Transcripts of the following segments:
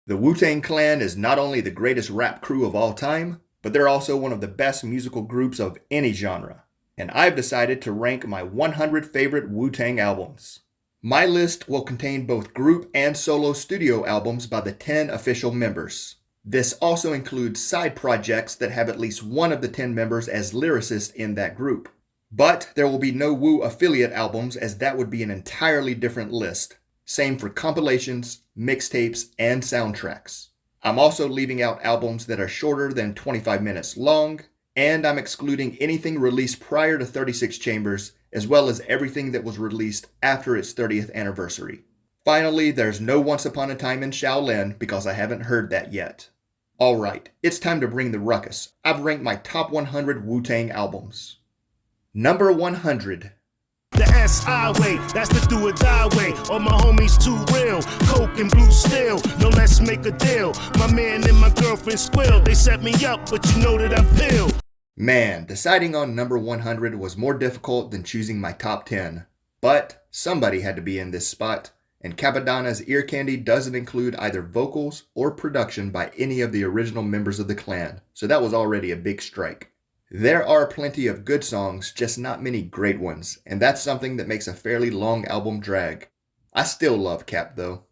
The Wu-Tang Clan is not only the greatest rap crew of all time, but they're also one of the best musical groups of any genre. And I've decided to rank my 100 favorite Wu-Tang albums. My list will contain both group and solo studio albums by the 10 official members. This also includes side projects that have at least one of the 10 members as lyricists in that group. But there will be no Wu affiliate albums, as that would be an entirely different list. Same for compilations, mixtapes, and soundtracks. I'm also leaving out albums that are shorter than 25 minutes long, and I'm excluding anything released prior to 36 Chambers, as well as everything that was released after its 30th anniversary. Finally, there's no Once Upon a Time in Shaolin because I haven't heard that yet. Alright, it's time to bring the ruckus. I've ranked my top 100 Wu-Tang albums. Number 100. The S.I. way, that's the do or die way. All my homies too real, coke and blue steel. No, let's make a deal. My man and my girlfriend squill. They set me up, but you know that I peel. Man, deciding on number 100 was more difficult than choosing my top 10. But somebody had to be in this spot, and Cappadonna's Ear Candy doesn't include either vocals or production by any of the original members of the clan, so that was already a big strike. There are plenty of good songs, just not many great ones, and that's something that makes a fairly long album drag. I still love Cap though.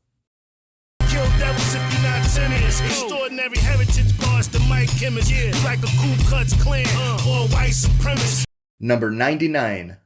Kill devils if you're not tennis. Extraordinary heritage bars to Mike Kimmons. Yeah, like a Ku-Klux-Klan or white supremacist. Number 99.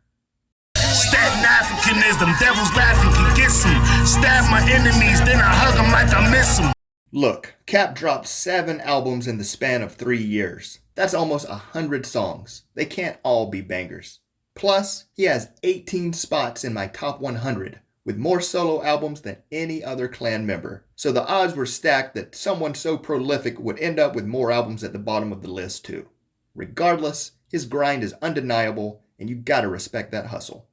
Staten Africanism, devils laughing can get some. Stab my enemies, then I hug them like I miss them. Look, Cap dropped 7 albums in the span of 3 years. That's almost 100 songs. They can't all be bangers. Plus, he has 18 spots in my top 100, with more solo albums than any other clan member. So the odds were stacked that someone so prolific would end up with more albums at the bottom of the list too. Regardless, his grind is undeniable, and you gotta respect that hustle.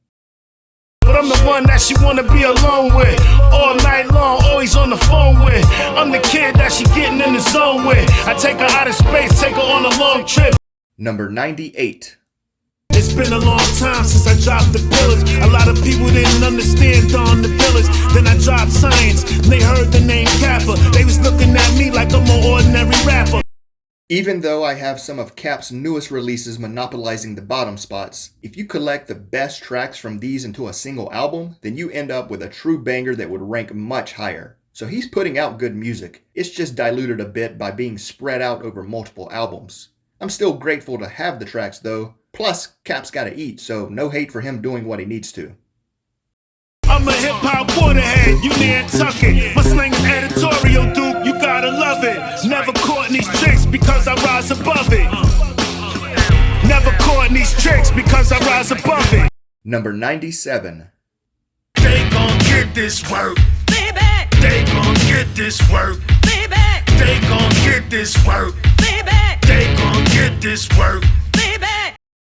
But I'm the one that she wanna be alone with. All night long, always on the phone with. I'm the kid that she getting in the zone with. I take her out of space, take her on a long trip. Number 98. It's been a long time since I dropped the pillars. A lot of people didn't understand Dawn the Village. Then I dropped Science, and they heard the name Kappa. They was looking at me like I'm an ordinary rapper. Even though I have some of Cap's newest releases monopolizing the bottom spots, if you collect the best tracks from these into a single album, then you end up with a true banger that would rank much higher. So he's putting out good music. It's just diluted a bit by being spread out over multiple albums. I'm still grateful to have the tracks though. Plus, Cap's gotta eat, so no hate for him doing what he needs to. I'm a hip-hop waterhead, you Nantucket. My slang is editorial, dude, you gotta love it. Never caught in these tricks because I rise above it. Never caught in these tricks because I rise above it. Number 97. They gon' get this work. Baby. They gon' get this work. Baby. They gon' get this work. Baby. They gon' get this work. Baby.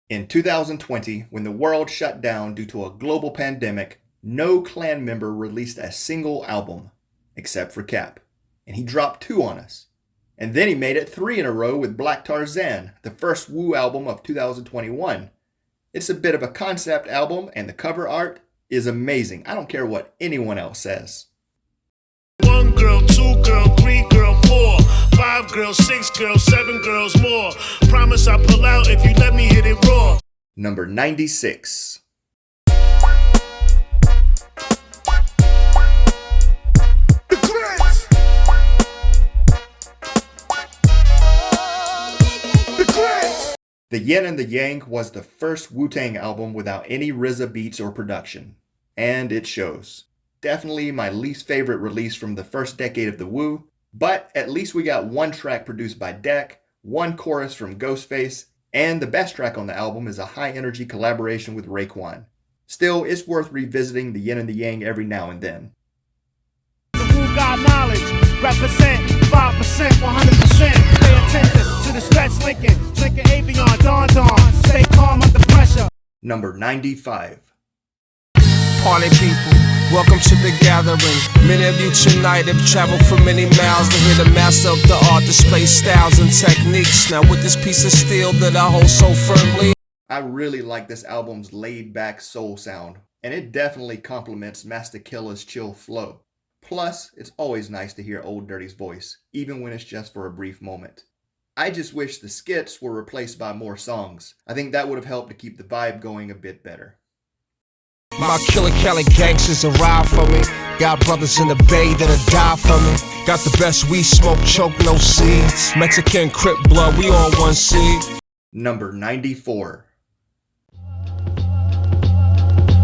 In 2020, when the world shut down due to a global pandemic, no clan member released a single album, except for Cap. And he dropped 2 on us. And then he made it 3 in a row with Black Tarrzann, the first Wu album of 2021. It's a bit of a concept album, and the cover art is amazing. I don't care what anyone else says. 1 girl, 2 girl, 3 girl, 4, 5 girls, 6 girls, 7 girls more. Promise I'll pull out if you let me hit it raw. Number 96. The Yin and the Yang was the first Wu-Tang album without any RZA beats or production. And it shows. Definitely my least favorite release from the first decade of the Wu, but at least we got 1 track produced by Deck, 1 chorus from Ghostface, and the best track on the album is a high-energy collaboration with Raekwon. Still, it's worth revisiting the Yin and the Yang every now and then. The Wu got knowledge, represent 5%, 100%. Pay attention to the stretch Lincoln, drinking Avion, Dawn, stay calm under pressure. Number 95. Party people, welcome to the gathering. Many of you tonight have traveled for many miles to hear the master of the art display styles and techniques. Now with this piece of steel that I hold so firmly, I really like this album's laid-back soul sound, and it definitely complements Masta Killa's chill flow. Plus, it's always nice to hear Old Dirty's voice, even when it's just for a brief moment. I just wish the skits were replaced by more songs. I think that would have helped to keep the vibe going a bit better. My Killer Cali gangsters arrive for me. Got brothers in the Bay that'll die for me. Got the best weed smoke, choke, no seeds. Mexican Crip blood, we on one seed. Number 94.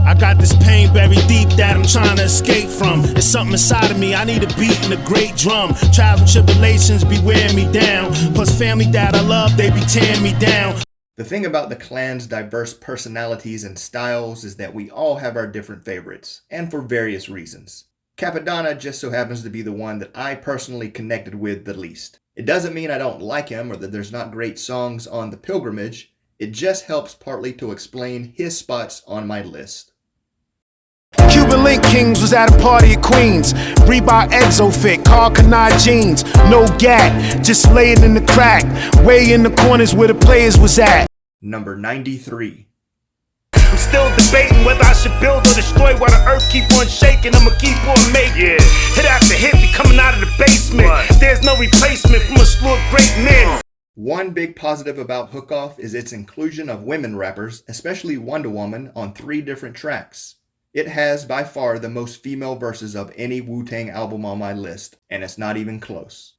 I got this pain buried deep that I'm trying to escape from. It's something inside of me, I need a beat and a great drum. Trials and tribulations be wearing me down. Plus family that I love, they be tearing me down. The thing about the clan's diverse personalities and styles is that we all have our different favorites, and for various reasons. Cappadonna just so happens to be the one that I personally connected with the least. It doesn't mean I don't like him or that there's not great songs on the pilgrimage, it just helps partly to explain his spots on my list. Cuban Link Kings was at a party at Queens. Reebok Exofit, Carl Canai jeans. No gat, just laying in the crack. Way in the corners where the players was at. Number 93. I'm still debating whether I should build or destroy while the earth keep on shaking. I'ma keep on making. Hit after hit, we coming out of the basement. There's no replacement from a slew of great men. One big positive about Hook Off is its inclusion of women rappers, especially Wonder Woman, on 3 different tracks. It has by far the most female verses of any Wu-Tang album on my list, and it's not even close.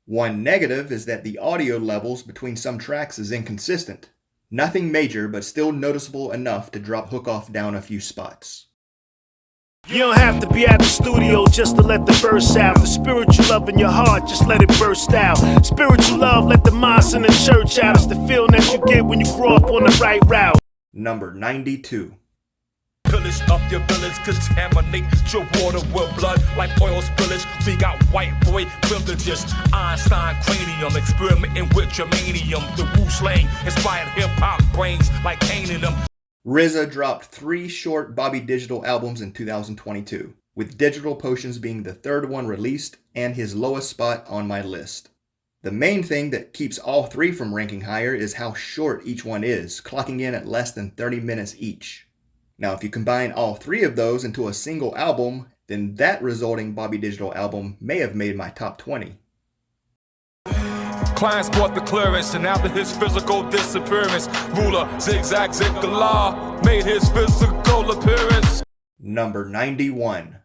One negative is that the audio levels between some tracks is inconsistent. Nothing major, but still noticeable enough to drop Hook Off down a few spots. You don't have to be at the studio just to let the verse out. The spiritual love in your heart, just let it burst out. Spiritual love, let the mosque and the church out. It's the feeling that you get when you grow up on the right route. Number 92. Pillage up your village, contaminate your water with blood like oil spillage. We got white boy privileges, Einstein cranium, experimenting with germanium. The Wu slang inspired hip-hop brains like Kane in them. RZA dropped 3 short Bobby Digital albums in 2022, with Digital Potions being the 3rd one released and his lowest spot on my list. The main thing that keeps all 3 from ranking higher is how short each one is, clocking in at less than 30 minutes each. Now, if you combine all 3 of those into a single album, then that resulting Bobby Digital album may have made my top 20. Clients bought the clearance, and after his physical disappearance, ruler zigzag Zikala made his physical appearance. Number 91.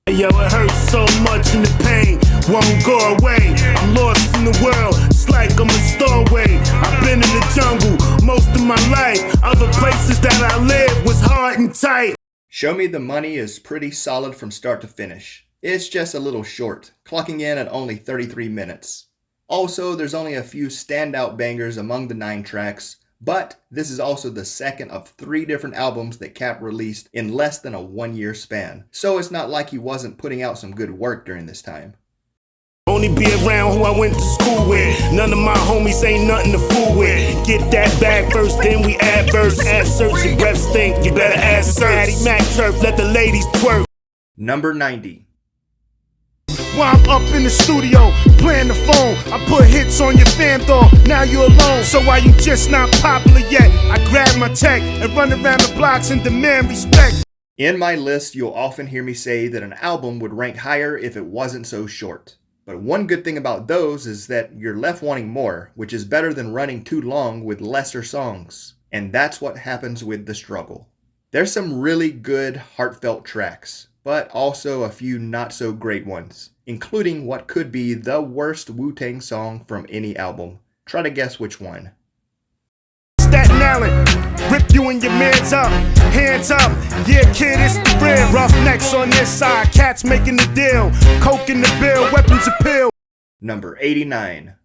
Yo, it hurts so much and the pain won't go away. I'm lost in the world, it's like I'm a stowaway. I've been in the jungle most of my life. Other places that I lived was hard and tight. Show Me the Money is pretty solid from start to finish. It's just a little short, clocking in at only 33 minutes. Also, there's only a few standout bangers among the 9 tracks, but this is also the second of 3 different albums that Cap released in less than a 1-year span, so it's not like he wasn't putting out some good work during this time. Only be around who I went to school with. None of my homies ain't nothing to fool with. Get that bag first, then we add verse. Add search, your breath stink, you better add search. Addy Mac turf, let the ladies twerk. Number 90. While I'm up in the studio, playing the phone, I put hits on your fan door, now you're alone. So why you just not popular yet? I grab my tech and run around the blocks and demand respect. In my list, you'll often hear me say that an album would rank higher if it wasn't so short. But one good thing about those is that you're left wanting more, which is better than running too long with lesser songs. And that's what happens with The Struggle. There's some really good, heartfelt tracks, but also a few not so great ones, including what could be the worst Wu-Tang song from any album. Try to guess which one. Staten Island, rip you and your mans up, hands up, yeah kid, it's the real. Roughnecks on this side, cats making the deal, coke in the bill, weapons appeal. Number 89.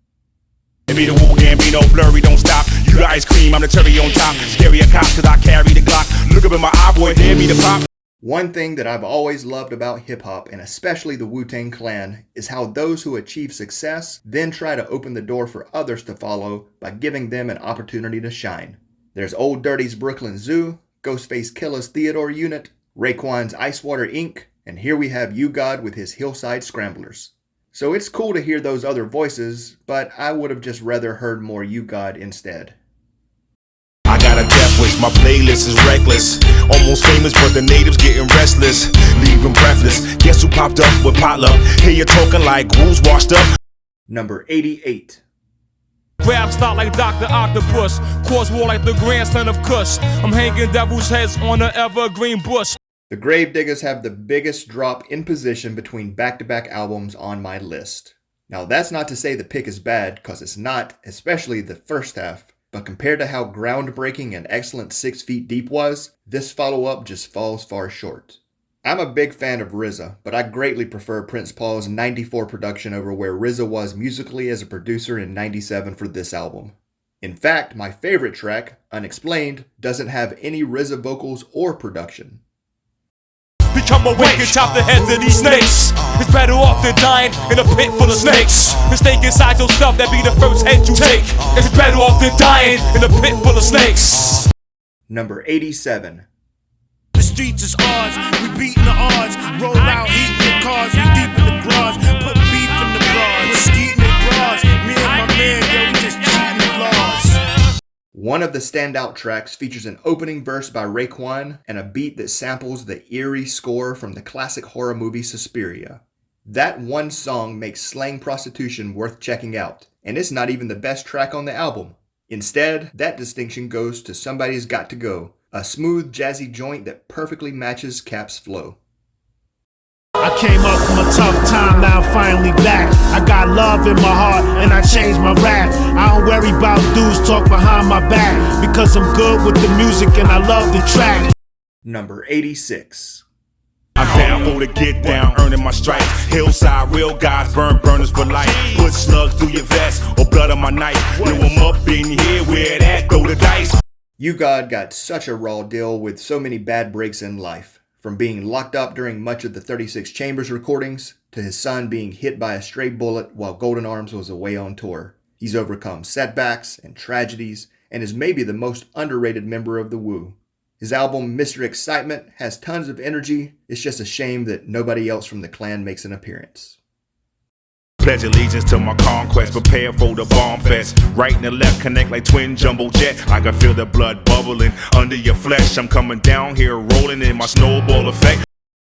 It be the Wu-Gang, be no blurry, don't stop. You the ice cream, I'm the cherry on top. Scary a cop, cause I carry the Glock. Look up in my eye, boy, there be the pop. One thing that I've always loved about hip-hop, and especially the Wu-Tang Clan, is how those who achieve success then try to open the door for others to follow by giving them an opportunity to shine. There's Old Dirty's Brooklyn Zoo, Ghostface Killah's Theodore Unit, Raekwon's Icewater Inc., and here we have UGodz with his Hillside Scramblers. So it's cool to hear those other voices, but I would have just rather heard more UGodz instead. I got a death wish, My playlist is reckless, almost famous, but the natives getting restless, leaving breathless. Guess who popped up with potluck? Hear you talking like who's washed up. Number 88. Grab start like Dr. Octopus, cause war like the grandson of Kush. I'm hanging devil's heads on an evergreen bush. The Gravediggaz have the biggest drop in position between back-to-back albums on my list. Now that's not to say the pick is bad, cause it's not, especially the first half. But compared to how groundbreaking and excellent 6 Feet Deep was, this follow-up just falls far short. I'm a big fan of RZA, but I greatly prefer Prince Paul's 94 production over where RZA was musically as a producer in 97 for this album. In fact, my favorite track, Unexplained, doesn't have any RZA vocals or production. Become awake and chop the heads of these snakes. It's better off than dying in a pit full of snakes. The snake inside yourself, that be the first head you take. It's better off than dying in a pit full of snakes. Number 87. The streets is ours, we beating the odds. Roll out, eating the cars, we deep in the garage. Put beef in the bras, we're skeeting the bras. Me and my man, yo, we just cheating the laws. One of the standout tracks features an opening verse by Raekwon and a beat that samples the eerie score from the classic horror movie Suspiria. That one song makes slang prostitution worth checking out, and it's not even the best track on the album. Instead, that distinction goes to Somebody's Got to Go, a smooth, jazzy joint that perfectly matches Cap's flow. I came up from a tough time, now I'm finally back. I got love in my heart and I changed my rap. I don't worry about dudes talk behind my back, because I'm good with the music and I love the track. Number 86. I'm down for the get down, earning my stripes. Hillside, real guys burn burners for life. Put slugs through your vest or blood on my knife. Blew 'em up in here, where that throw the dice. UGodz got such a raw deal with so many bad breaks in life. From being locked up during much of the 36 Chambers recordings, to his son being hit by a stray bullet while Golden Arms was away on tour. He's overcome setbacks and tragedies, and is maybe the most underrated member of the Wu. His album, Mr. Excitement, has tons of energy. It's just a shame that nobody else from the clan makes an appearance. Pledge allegiance to my conquest, prepare for the bomb fest. Right and the left connect like twin jumbo jet. I can feel the blood bubbling under your flesh. I'm coming down here rolling in my snowball effect.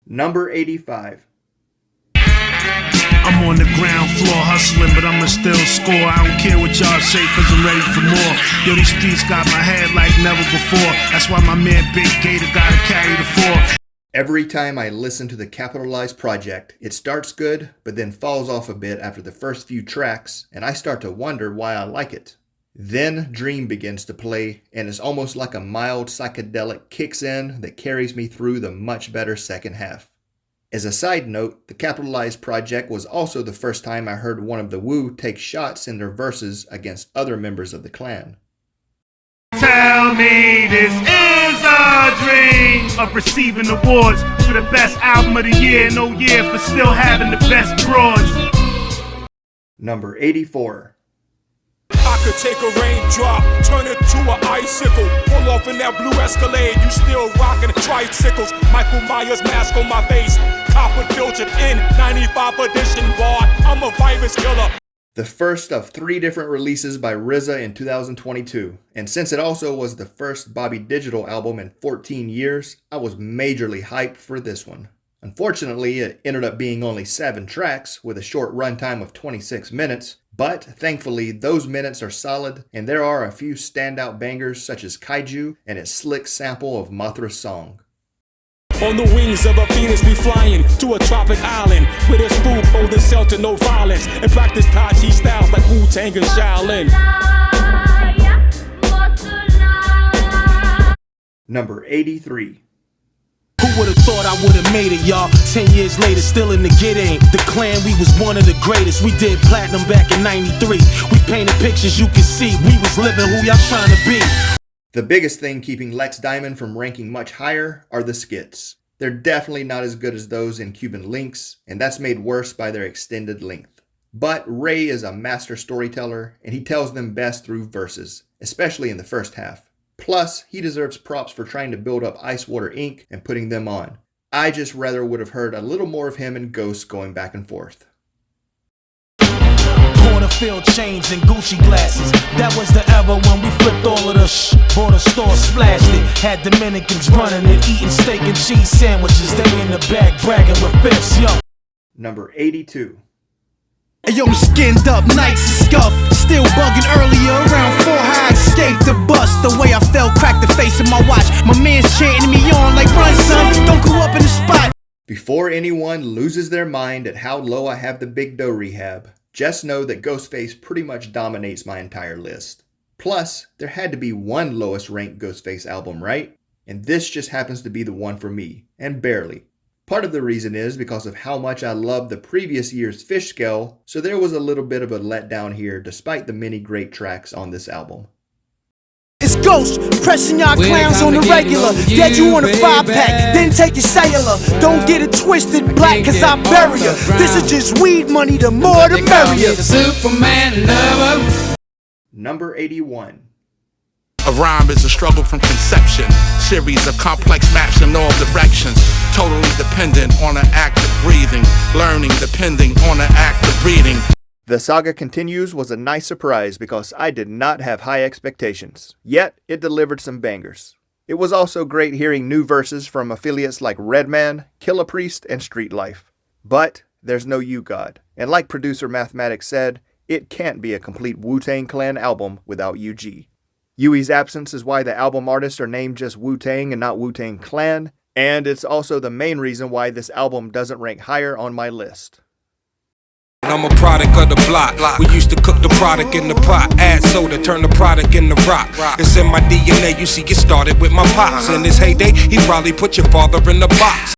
Number 85. I'm on the ground floor hustling, but I'ma still score. I don't care what y'all say, cause I'm ready for more. Yo, these streets got my head like never before. That's why my man Big Gator gotta carry the 4. Every time I listen to the Cappadonna project, it starts good, but then falls off a bit after the first few tracks, and I start to wonder why I like it. Then Dream begins to play, and it's almost like a mild psychedelic kicks in that carries me through the much better second half. As a side note, the Cappadonna project was also the first time I heard one of the Wu take shots in their verses against other members of the clan. Tell me this is a dream of receiving awards for the best album of the year, and oh yeah, for still having the best broads. Number 84. I could take a raindrop, turn it to an icicle. Pull off in that blue Escalade, you still rocking tricycles. Michael Myers mask on my face, copper filtered in 95 edition bar. I'm a virus killer. The first of 3 different releases by RZA in 2022, and since it also was the first Bobby Digital album in 14 years, I was majorly hyped for this one. Unfortunately, it ended up being only 7 tracks with a short runtime of 26 minutes, but thankfully those minutes are solid, and there are a few standout bangers such as Kaiju and its slick sample of Mothra's song. On the wings of a phoenix, we flying to a tropic island where there's food, holding shelter, no violence, and practice Tai Chi styles like Wu-Tang and Shaolin. Number 83. Who would've thought I would've made it, y'all? 10 years later, still in the get-in. The clan, we was one of the greatest. We did platinum back in 93. We painted pictures you can see. We was living who y'all trying to be. The biggest thing keeping Lex Diamond from ranking much higher are the skits. They're definitely not as good as those in Cuban Links, and that's made worse by their extended length. But Ray is a master storyteller, and he tells them best through verses, especially in the first half. Plus, he deserves props for trying to build up Ice Water Inc. and putting them on. I just rather would have heard a little more of him and Ghost going back and forth. Corner filled chains and Gucci glasses. That was the era when we flipped all of the bought a store, splashed it. Had Dominicans running and eating steak and cheese sandwiches. They in the back bragging with fifths, yo. Number 82. Yo, I'm skinned up, nights and scuff. Still bugging earlier, around 4 high, escaped the bus. The way I fell, cracked the face of my watch. My man's chanting me on like, run son, don't go up in the spot. Before anyone loses their mind at how low I have the Big Doe Rehab, just know that Ghostface pretty much dominates my entire list. Plus, there had to be one lowest ranked Ghostface album, right? And this just happens to be the one for me, and barely. Part of the reason is because of how much I loved the previous year's Fish Scale, so there was a little bit of a letdown here despite the many great tracks on this album. It's Ghost, pressing y'all clowns on the regular. Dead you on a 5-pack, then take your cellular. Don't get it twisted, black, cause I bury ya. This is just weed money, the more the merrier. Superman lover. Number 81. A rhyme is a struggle from conception. Series of complex maps in all directions. Totally dependent on an act of breathing. Learning depending on an act of reading. The Saga Continues was a nice surprise because I did not have high expectations, yet it delivered some bangers. It was also great hearing new verses from affiliates like Redman, Killah Priest, and Street Life. But there's no UGodz, and like producer Mathematics said, it can't be a complete Wu-Tang Clan album without UG. Huey's absence is why the album artists are named just Wu-Tang and not Wu-Tang Clan, and it's also the main reason why this album doesn't rank higher on my list. I'm a product of the block. We used to cook the product in the pot, add soda, turn the product into rock. It's in my DNA, you see, it started with my pops. In his heyday, he probably put your father in the box.